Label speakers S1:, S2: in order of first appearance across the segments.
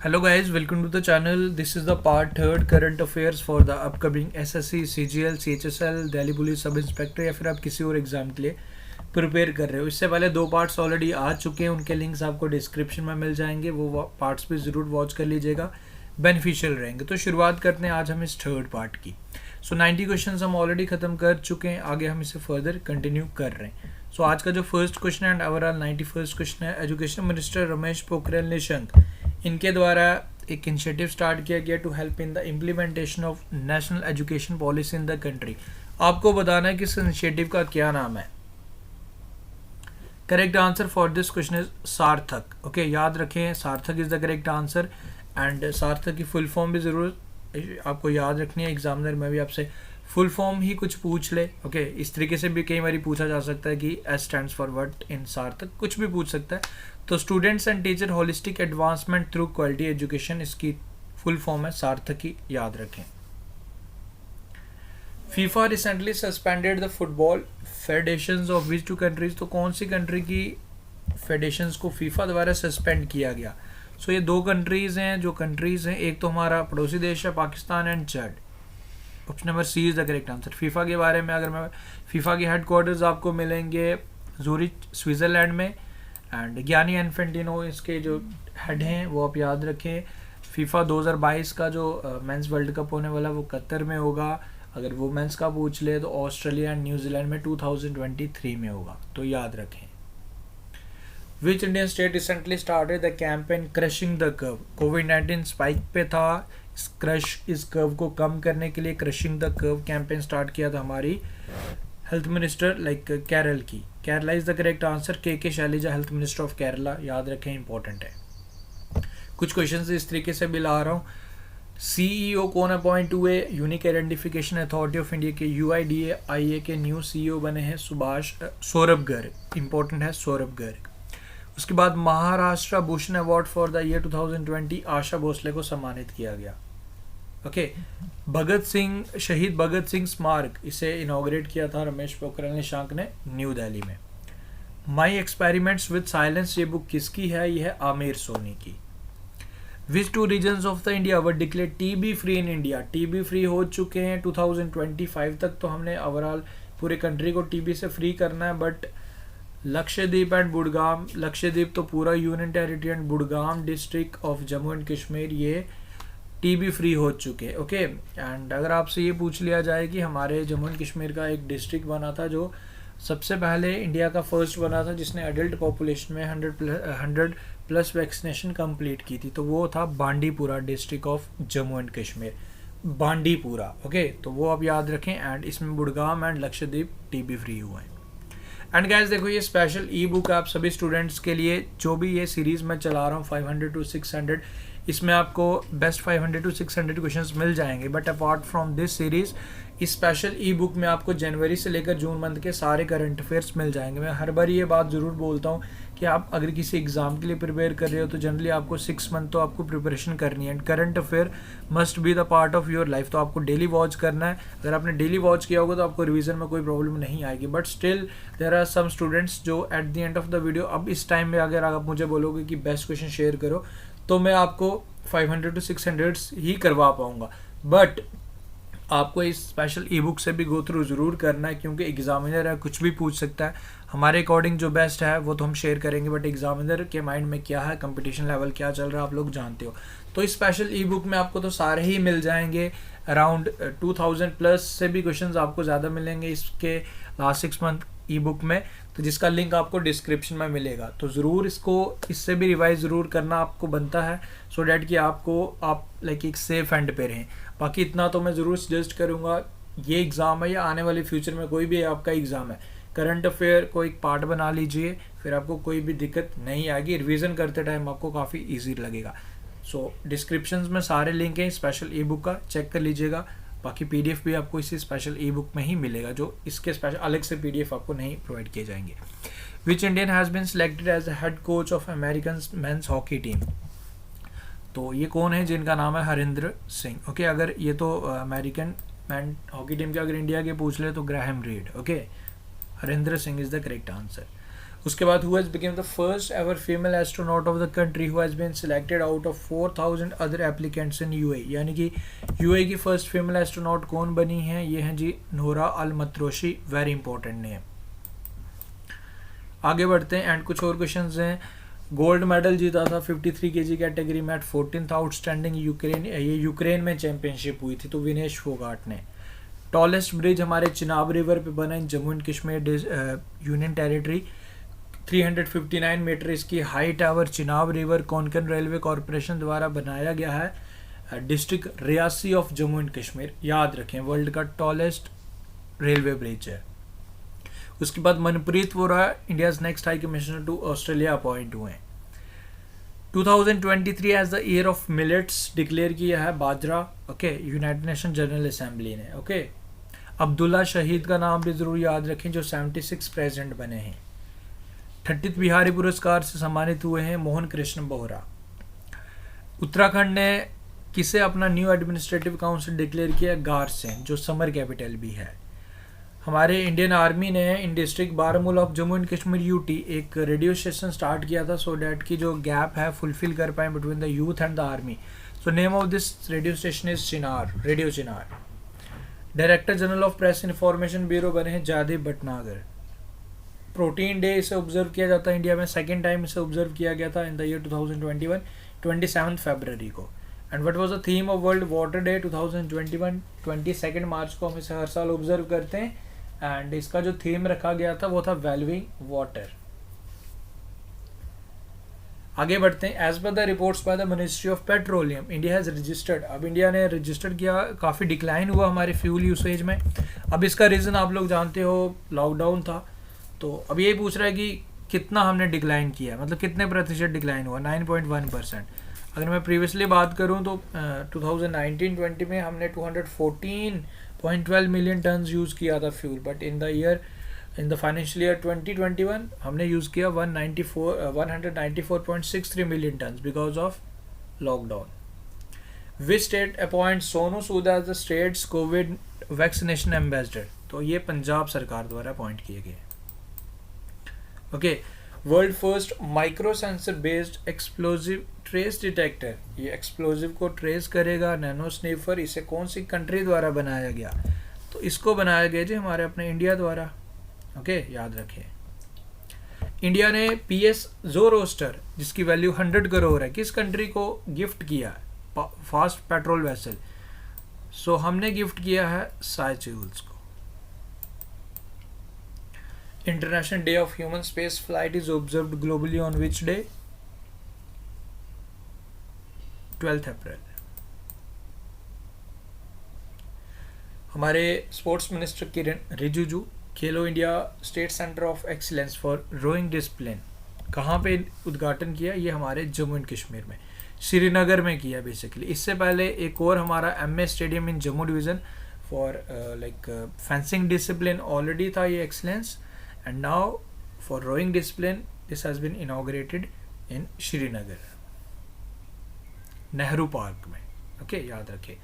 S1: Hello guys, welcome to the channel. This is the part third current affairs for the upcoming SSC, CGL, CHSL, Delhi police sub inspector या फिर आप किसी और exam के लिए prepare कर रहे हो। इससे पहले दो पार्ट्स ऑलरेडी आ चुके हैं, उनके लिंक्स आपको डिस्क्रिप्शन में मिल जाएंगे, वो पार्ट्स भी ज़रूर वॉच कर लीजिएगा, बेनिफिशियल रहेंगे। तो शुरुआत करते हैं आज हम इस थर्ड पार्ट की। 90 क्वेश्चन हम ऑलरेडी ख़त्म कर चुके हैं, आगे हम इसे फर्दर कंटिन्यू कर रहे हैं। आज का जो फर्स्ट क्वेश्चन है एंड ओवरऑल 91st क्वेश्चन है, एजुकेशन मिनिस्टर रमेश पोखरियाल निशंक इनके द्वारा एक इनिशिएटिव स्टार्ट किया गया to help in the implementation of national education policy in the country. आपको बताना है कि इस इनिशिएटिव का क्या नाम है। Correct answer for this question is सार्थक। ओके, याद रखें सार्थक is the correct answer and सार्थक की फुल फॉर्म भी ज़रूर आपको याद रखनी है। एग्जामिनर में भी आपसे फुल फॉर्म ही कुछ पूछ ले। ओके, इस तरीके से भी कई बार पूछा जा सकता है कि S stands for what in Sarthak, कुछ भी पूछ सकता है। तो students and teacher holistic advancement through quality education, इसकी फुल फॉर्म है सार्थक की, याद रखें। FIFA recently suspended the football federations of which two countries. तो कौन सी कंट्री की फेडरेशंस को फीफा द्वारा सस्पेंड किया गया? ये दो कंट्रीज हैं, जो कंट्रीज हैं, एक तो हमारा पड़ोसी देश है Pakistan and Chad. Option number C is the correct answer. FIFA के बारे में अगर मैं फीफा के हेडक्वार्टर्स आपको मिलेंगे ज़ूरिच स्विट्ज़रलैंड में एंड गियानी इन्फेंटिनो इसके जो हेड हैं वो आप याद रखें। फीफा 2022 का जो मेंस वर्ल्ड कप होने वाला वो कतर में होगा। अगर वुमेंस का पूछ ले तो ऑस्ट्रेलिया एंड न्यूजीलैंड में 2023 में होगा, तो याद रखें। Which Indian state recently started the campaign crushing the curve. कोविड-19 स्पाइक पे था, इस कर्व को कम करने के लिए crushing the curve campaign start किया था हमारी हेल्थ मिनिस्टर केरल की। Kerala is the correct answer. K Shailaja health minister of Kerala, याद रखें, इंपॉर्टेंट है। कुछ क्वेश्चंस इस तरीके से भी ला रहा हूँ। सीईओ कौन अपॉइंट हुए? Unique identification authority of India के UIDAI के न्यू सीईओ बने हैं सौरभ गर्ग, इंपॉर्टेंट है सौरभ गर्ग। उसके बाद Maharashtra Bhushan award for the year 2020 Asha Bhosle को सम्मानित किया गया। ओके, शहीद भगत सिंह स्मारक, इसे इनॉग्रेट किया था रमेश पोखरियाल निशंक ने न्यू दिल्ली में। माई एक्सपेरिमेंट्स विद साइलेंस, ये बुक किसकी है? यह है आमिर सोनी की। Which two regions of the India were declare TB free in India. TB free हो चुके हैं 2025 तक, तो हमने ओवरऑल पूरे कंट्री को TB से फ्री करना है। बट लक्षद्वीप एंड बुड़गाम, लक्षद्वीप तो पूरा union territory and Budgam district of Jammu and Kashmir ये TB फ्री हो चुके। ओके, एंड अगर आपसे ये पूछ लिया जाए कि हमारे जम्मू एंड कश्मीर का एक डिस्ट्रिक्ट बना था जो सबसे पहले इंडिया का फर्स्ट बना था जिसने एडल्ट पॉपुलेशन में 100+ वैक्सीनेशन कंप्लीट की थी, तो वो था Bandipora district of Jammu and Kashmir, Bandipora. Okay, तो वो आप याद रखें एंड इसमें Budgam and Lakshadweep TB free हुए हैं। एंड गाइस देखो, ये स्पेशल ई बुक आप सभी स्टूडेंट्स के लिए, जो भी ये सीरीज़ मैं चला रहा हूँ 500 to 600, इसमें आपको बेस्ट 500 to 600 क्वेश्चंस मिल जाएंगे। But apart from this series, इस स्पेशल ई बुक में आपको जनवरी से लेकर जून मंथ के सारे करंट अफेयर्स मिल जाएंगे। मैं हर बार ये बात ज़रूर बोलता हूँ कि आप अगर किसी एग्ज़ाम के लिए प्रिपेयर कर रहे हो तो जनरली आपको 6 मंथ तो आपको प्रिपरेशन करनी है and current affair must be the part of your life. तो आपको डेली वॉच करना है। अगर आपने डेली वॉच किया होगा तो आपको रिवीजन में कोई प्रॉब्लम नहीं आएगी। But still there are some students जो at the end of the video, अब इस टाइम में अगर आप मुझे बोलोगे कि बेस्ट क्वेश्चन शेयर करो तो मैं आपको 500 to 600 ही करवा पाऊंगा। बट आपको इस स्पेशल ई बुक से भी गो थ्रू ज़रूर करना है, क्योंकि एग्जामिनर है, कुछ भी पूछ सकता है। हमारे अकॉर्डिंग जो बेस्ट है वो तो हम शेयर करेंगे, बट एग्जामिनर के माइंड में क्या है, कंपटीशन लेवल क्या चल रहा है, आप लोग जानते हो। तो इस स्पेशल ई बुक में आपको तो सारे ही मिल जाएंगे। अराउंड 2000+ से भी क्वेश्चन आपको ज़्यादा मिलेंगे इसके लास्ट 6 मंथ ई बुक में, तो जिसका लिंक आपको डिस्क्रिप्शन में मिलेगा। तो ज़रूर इससे भी रिवाइज ज़रूर करना आपको बनता है, सो डैट कि आप एक सेफ एंड पे रहें। बाकी इतना तो मैं ज़रूर सजेस्ट करूँगा, ये एग्ज़ाम है या आने वाले फ्यूचर में कोई भी आपका एग्ज़ाम है, करंट अफेयर को एक पार्ट बना लीजिए, फिर आपको कोई भी दिक्कत नहीं आएगी। रिवीजन करते टाइम आपको काफ़ी ईजी लगेगा। डिस्क्रिप्शन में सारे लिंक हैं स्पेशल ई बुक का, चेक कर लीजिएगा। बाकी PDF भी आपको इसी स्पेशल ई बुक में ही मिलेगा, जो इसके स्पेशल अलग से PDF आपको नहीं प्रोवाइड किए जाएंगे। Which Indian has been selected as the head coach of American men's hockey team. तो ये कौन है? जिनका नाम है हरिंद्र सिंह। ओके, अगर ये तो अमेरिकन मैन हॉकी टीम के अगर इंडिया के पूछ ले तो Graham Reid. Okay, Harendra Singh is the correct answer. उसके बाद who has become the first ever female astronaut of the country who has been selected out of 4000 other applicants in UAE, यानी कि UAE की फर्स्ट फीमेल एस्ट्रोनॉट कौन बनी है, ये हैं जी नोरा अल मतरोशी, वेरी इंपॉर्टेंट नेम। आगे बढ़ते हैं एंड कुछ और क्वेश्चंस हैं। गोल्ड मेडल जीता था 53 kg कैटेगरी में एट 14th आउटस्टैंडिंग यूक्रेन, ये यूक्रेन में चैंपियनशिप हुई थी, तो विनेश फोगाट ने। टॉलेस्ट ब्रिज हमारे चिनाब रिवर पे बना in Jammu and Kashmir union territory, 359 metre इसकी हाइट है और Chenab river Konkan railway corporation द्वारा बनाया गया है district Reasi of Jammu and Kashmir, याद रखें वर्ल्ड का टॉलेस्ट रेलवे ब्रिज है। उसके बाद Manpreet Vohra India's next high commissioner to Australia appoint हुए हैं। 2023 as the year of millets declare किया है बाजरा, okay, united nation general assembly ने, ओके। अब्दुल्ला शहीद का नाम भी जरूर याद रखें जो 76 प्रेसिडेंट बने हैं। 30th बिहारी पुरस्कार से सम्मानित हुए हैं मोहन कृष्ण बोहरा। उत्तराखंड ने किसे अपना न्यू एडमिनिस्ट्रेटिव काउंसिल डिक्लेयर किया, गारसेन, जो समर कैपिटल भी है। हमारे इंडियन आर्मी ने in district Baramulla of Jammu and Kashmir UT एक रेडियो स्टेशन स्टार्ट किया था सो डैट की जो गैप है फुलफिल कर पाए between the youth and the army. So name of this radio station is Chinar, radio Chinar. Director general of press information bureau बने हैं जादेव भटनागर। प्रोटीन डे इसे ऑब्जर्व किया जाता है इंडिया में, सेकेंड टाइम इसे ऑब्जर्व किया गया था इन द ईयर 2021 27 फरवरी को। And what was the theme of world water day 2021, 22 मार्च को हम इसे हर साल ऑब्जर्व करते हैं एंड इसका जो थीम रखा गया था वो था वैल्यूइंग वाटर। आगे बढ़ते हैं। As per the reports by the ministry of petroleum India has registered, अब इंडिया ने रजिस्टर किया, काफ़ी डिक्लाइन हुआ हमारे फ्यूल यूसेज में। अब इसका रीज़न आप लोग जानते हो, लॉकडाउन था, तो अब यही पूछ रहा है कि कितना हमने डिक्लाइन किया, मतलब कितने प्रतिशत डिक्लाइन हुआ, 9.1%। अगर मैं प्रीवियसली बात करूं तो 2019-20 में हमने 214.12 मिलियन टन यूज़ किया था fuel, but in the financial year 2021 हमने यूज़ किया 194.63 million ton because of lockdown. Which state appoint Sonu Sood as the state's covid vaccination ambassador, तो ये पंजाब सरकार द्वारा अपॉइंट किए गए। Okay, world first micro sensor based explosive trace detector, ये explosive को ट्रेस करेगा, नैनो स्नीफर, इसे कौन सी कंट्री द्वारा बनाया गया, तो इसको बनाया गया जी हमारे अपने इंडिया द्वारा, ओके, याद रखें। इंडिया ने PS ज़ोरोस्टर जिसकी वैल्यू 100 करोड़ है किस कंट्री को गिफ्ट किया, फास्ट पेट्रोल वेसल, सो हमने गिफ्ट किया है साइचुल्स को। International day of human space flight is observed globally on which day, 12 April. हमारे sports minister Kiren Rijiju Khelo India state centre of excellence for rowing discipline कहाँ पे उद्घाटन किया, ये हमारे जम्मू एंड कश्मीर में, श्रीनगर में किया बेसिकली। इससे पहले एक और हमारा MS stadium in Jammu division for like fencing discipline already था ये excellence, and now for rowing discipline this has been inaugurated in Srinagar, Nehru park में, ओके, याद रखें।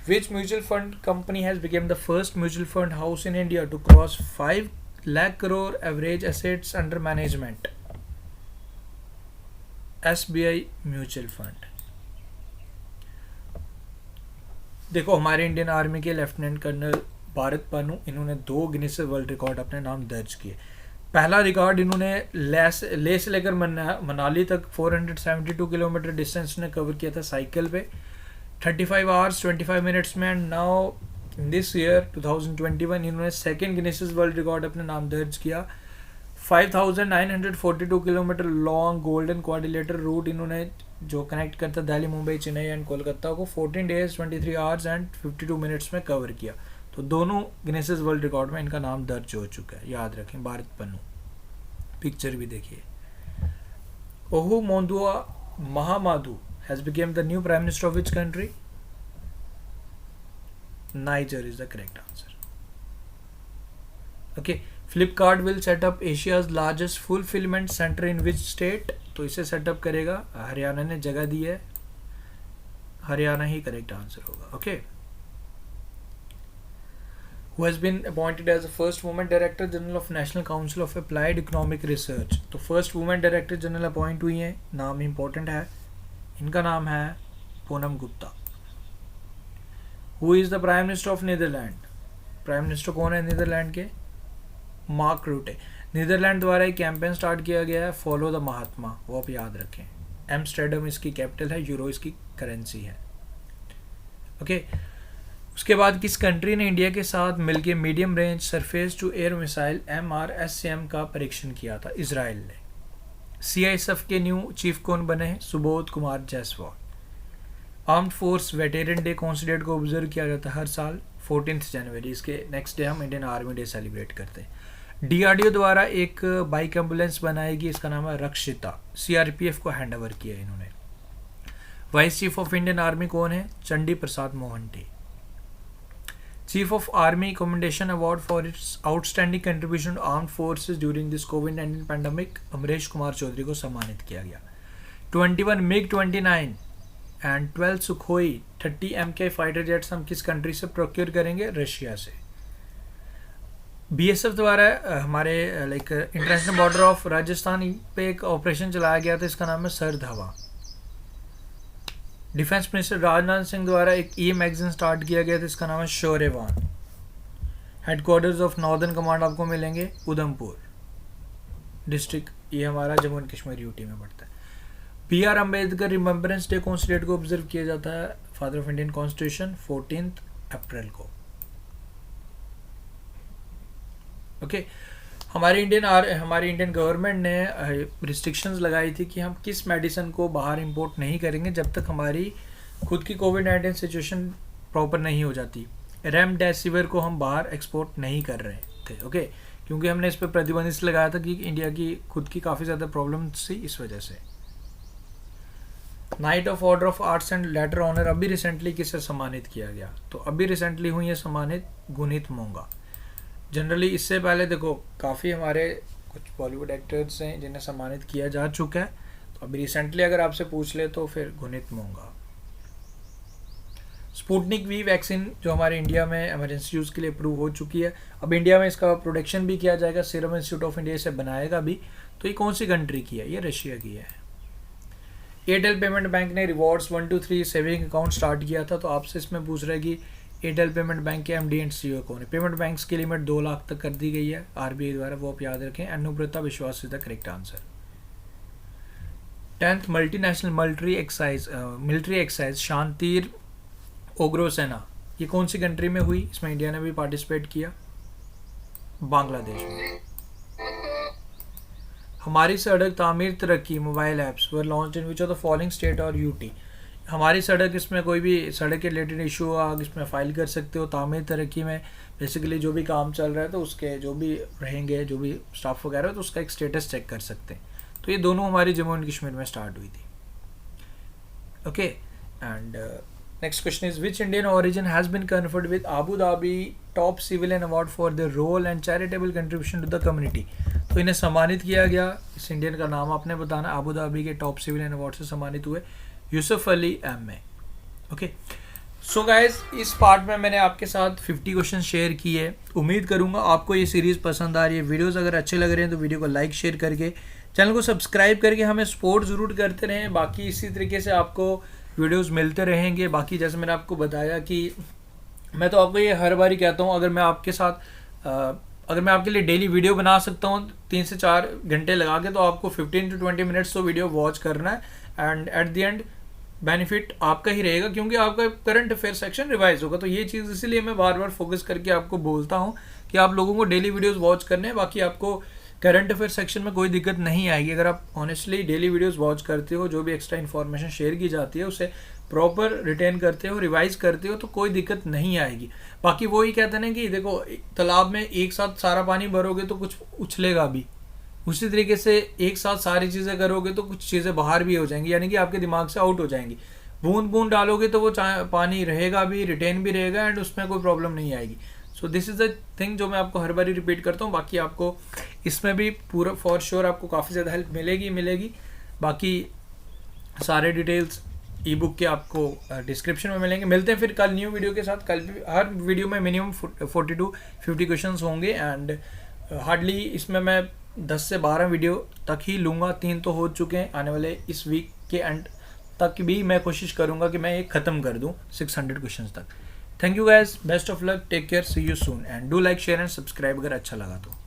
S1: Which mutual fund company has become the first mutual fund house in India to cross 5 lakh crore average assets under management? SBI Mutual Fund। देखो हमारे Indian army के lieutenant colonel Bharat Pannu, इन्होंने 2 Guinness world record अपने नाम दर्ज किए। पहला record इन्होंने लेह से लेकर मनाली तक 472 किलोमीटर डिस्टेंस ने कवर किया था साइकिल पे 35 आवर्स 25 मिनट्स में। And now in this year 2021 इन्होंने सेकेंड गिनीज वर्ल्ड रिकॉर्ड अपने नाम दर्ज किया। 5942 kilometre long golden quadrilateral route इन्होंने जो कनेक्ट करता दिल्ली, मुंबई, चेन्नई एंड कोलकाता को 14 डेज 23 आवर्स एंड 52 मिनट्स में कवर किया। तो दोनों गिनीज वर्ल्ड रिकॉर्ड में इनका नाम दर्ज हो चुका है, याद रखें। भारत पन्नू, पिक्चर भी देखिए। ओहू मोंदुआ महामाधु has become the new prime minister of which country? Niger is the correct answer. Okay, Flipkart will set up Asia's largest fulfillment center in which state? तो इसे सेटअप करेगा हरियाणा ने जगह दी है, हरियाणा ही करेक्ट आंसर होगा। Okay, who has been appointed as the first woman Director General of National Council of Applied Economic Research. तो first women director general appoint हुई हैं, नाम इम्पोर्टेंट है, इनका नाम है Poonam Gupta. Who is the prime minister of Netherland? Prime minister कौन है नीदरलैंड के? मार्क रूटे. नीदरलैंड द्वारा एक कैंपेन स्टार्ट किया गया है, फॉलो द महात्मा, वो आप याद रखें. एम्स्टर्डम इसकी कैपिटल है, यूरो इसकी करेंसी है. ओके. उसके बाद किस कंट्री ने इंडिया के साथ मिलकर medium range surface to air missile MRSAM का परीक्षण किया था? इजराइल ने. CISF के न्यू चीफ कौन बने हैं? Subodh Kumar Jaiswal. Armed force veteran day कौन सी डेट को ऑब्जर्व किया जाता है हर साल? 14 जनवरी. इसके नेक्स्ट डे हम इंडियन आर्मी डे सेलिब्रेट करते हैं. DRDO द्वारा एक बाइक एम्बुलेंस बनाएगी, इसका नाम है रक्षिता. CRPF को हैंड ओवर किया इन्होंने. Vice chief of Indian army कौन है? Chandi Prasad Mohanty. Chief of army commendation award for its outstanding contribution to armed forces during this कोविड-19 पैंडेमिक अमरीश कुमार चौधरी को सम्मानित किया गया. 21 MiG-29 and 12 Sukhoi 30 MK fighter jets हम किस कंट्री से प्रोक्योर करेंगे? रशिया से. BSF द्वारा हमारे इंटरनेशनल बॉर्डर ऑफ राजस्थान पे एक ऑपरेशन चलाया गया था, इसका नाम है सर्द हवा. डिफेंस मिनिस्टर राजनाथ सिंह द्वारा एक मैगजीन स्टार्ट किया गया था, इसका नाम है शौर्यवान. हेडक्वार्टर्स ऑफ नॉर्दर्न कमांड आपको मिलेंगे उधमपुर डिस्ट्रिक्ट, ये हमारा जम्मू एंड कश्मीर यूटी में पड़ता है. BR अम्बेडकर रिमेम्बरेंस डे कौन सी डेट को ऑब्जर्व किया जाता है? फादर ऑफ इंडियन कॉन्स्टिट्यूशन 14 अप्रैल को. ओके. हमारी इंडियन गवर्नमेंट ने रिस्ट्रिक्शंस लगाई थी कि हम किस मेडिसिन को बाहर इंपोर्ट नहीं करेंगे जब तक हमारी खुद की कोविड-19 सिचुएशन प्रॉपर नहीं हो जाती. रेमडेसिविर को हम बाहर एक्सपोर्ट नहीं कर रहे थे. ओके. क्योंकि हमने इस पर प्रतिबंध इसलिए लगाया था कि इंडिया की खुद की काफ़ी ज़्यादा प्रॉब्लम थी इस वजह से. Knight of order of arts and letter honour अभी रिसेंटली किससे सम्मानित किया गया? तो अभी रिसेंटली हुई है सम्मानित गुनीत मोंगा. जनरली इससे पहले देखो काफ़ी हमारे कुछ बॉलीवुड एक्टर्स हैं जिन्हें सम्मानित किया जा चुका है, तो अभी रिसेंटली अगर आपसे पूछ ले तो फिर Guneet Monga. Sputnik V vaccine जो हमारे इंडिया में एमरजेंसी यूज़ के लिए अप्रूव हो चुकी है, अब इंडिया में इसका प्रोडक्शन भी किया जाएगा, सीरम इंस्टीट्यूट ऑफ इंडिया से बनाएगा भी. तो ये कौन सी कंट्री की है? ये रशिया की है. एयरटेल पेमेंट बैंक ने rewards 1 to 3 saving account start किया था, तो आपसे इसमें पूछ रहे कि एयरटेल पेमेंट बैंक के MD एंड CEO कौन है? पेमेंट बैंक्स की लिमिट 2 लाख तक कर दी गई है RBI द्वारा, वो आप याद रखें. अनुब्रता विश्वास is the correct answer. 10th multinational military exercise शांतिर ओग्रो सेना, ये कौन सी कंट्री में हुई? इसमें इंडिया ने भी पार्टिसिपेट किया, बांग्लादेश में. हमारी सड़क तामीर तरक्की mobile apps were launch in which of the following state और UT? हमारी सड़क, इसमें कोई भी सड़क के रिलेटेड इशू आप इसमें फाइल कर सकते हो. तामीर तरक्की में बेसिकली जो भी काम चल रहा है तो उसके जो भी रहेंगे, जो भी स्टाफ वगैरह, तो उसका एक स्टेटस चेक कर सकते हैं. तो ये दोनों हमारी जम्मू एंड कश्मीर में स्टार्ट हुई थी. Okay. And next question is which Indian origin has been conferred with Abu Dhabi top civilian award for the role and charitable contribution to the community? तो इन्हें सम्मानित किया गया. इस इंडियन का नाम आपने बताना. आबू धाबी के टॉप सिविलियन अवार्ड से सम्मानित हुए Yusuf Ali MA. Okay. So guys, इस पार्ट में मैंने आपके साथ 50 क्वेश्चन शेयर किए. उम्मीद करूंगा आपको ये सीरीज़ पसंद आ रही है. वीडियोस अगर अच्छे लग रहे हैं तो वीडियो को लाइक शेयर करके चैनल को सब्सक्राइब करके हमें सपोर्ट ज़रूर करते रहें. बाकी इसी तरीके से आपको वीडियोस मिलते रहेंगे. बाकी जैसे मैंने आपको बताया कि मैं तो आपको ये हर बार ही कहता हूँ, अगर मैं आपके लिए डेली वीडियो बना सकता हूँ 3 से 4 घंटे लगा के, तो आपको 15 to 20 मिनट्स तो वीडियो वॉच करना है. And eight the and benefit आपका ही रहेगा, क्योंकि आपका करंट अफेयर सेक्शन रिवाइज होगा. तो ये चीज़ इसीलिए मैं बार बार फोकस करके आपको बोलता हूँ कि आप लोगों को डेली वीडियोस वॉच करने हैं. बाकी आपको करंट अफेयर सेक्शन में कोई दिक्कत नहीं आएगी अगर आप ऑनेस्टली डेली वीडियोस वॉच करते हो. जो भी एक्स्ट्रा इन्फॉर्मेशन शेयर की जाती है उसे प्रॉपर रिटेन करते हो, रिवाइज करते हो, तो कोई दिक्कत नहीं आएगी. बाकी वो ही कहते हैं ना कि देखो तालाब में एक साथ सारा पानी भरोगे तो कुछ उछलेगा भी, उसी तरीके से एक साथ सारी चीज़ें करोगे तो कुछ चीज़ें बाहर भी हो जाएंगी, यानी कि आपके दिमाग से आउट हो जाएंगी. बूंद बूंद डालोगे तो वो पानी रहेगा भी, रिटेन भी रहेगा, एंड उसमें कोई प्रॉब्लम नहीं आएगी. So this is the thing जो मैं आपको हर बार रिपीट करता हूँ. बाकी आपको इसमें भी पूरा फॉर श्योर आपको काफ़ी ज़्यादा हेल्प मिलेगी. बाकी सारे डिटेल्स ई बुक के आपको डिस्क्रिप्शन में मिलेंगे। मिलते हैं फिर कल न्यू वीडियो के साथ। कल भी हर वीडियो में मिनिमम 40 to 50 क्वेश्चन होंगे एंड हार्डली इसमें मैं 10 से 12 वीडियो तक ही लूँगा। 3 तो हो चुके हैं, आने वाले इस वीक के एंड तक भी मैं कोशिश करूँगा कि मैं ये ख़त्म कर दूँ 600 क्वेश्चन तक। Thank you guys, best of luck, take care, see you soon and do like share and subscribe अगर अच्छा लगा तो।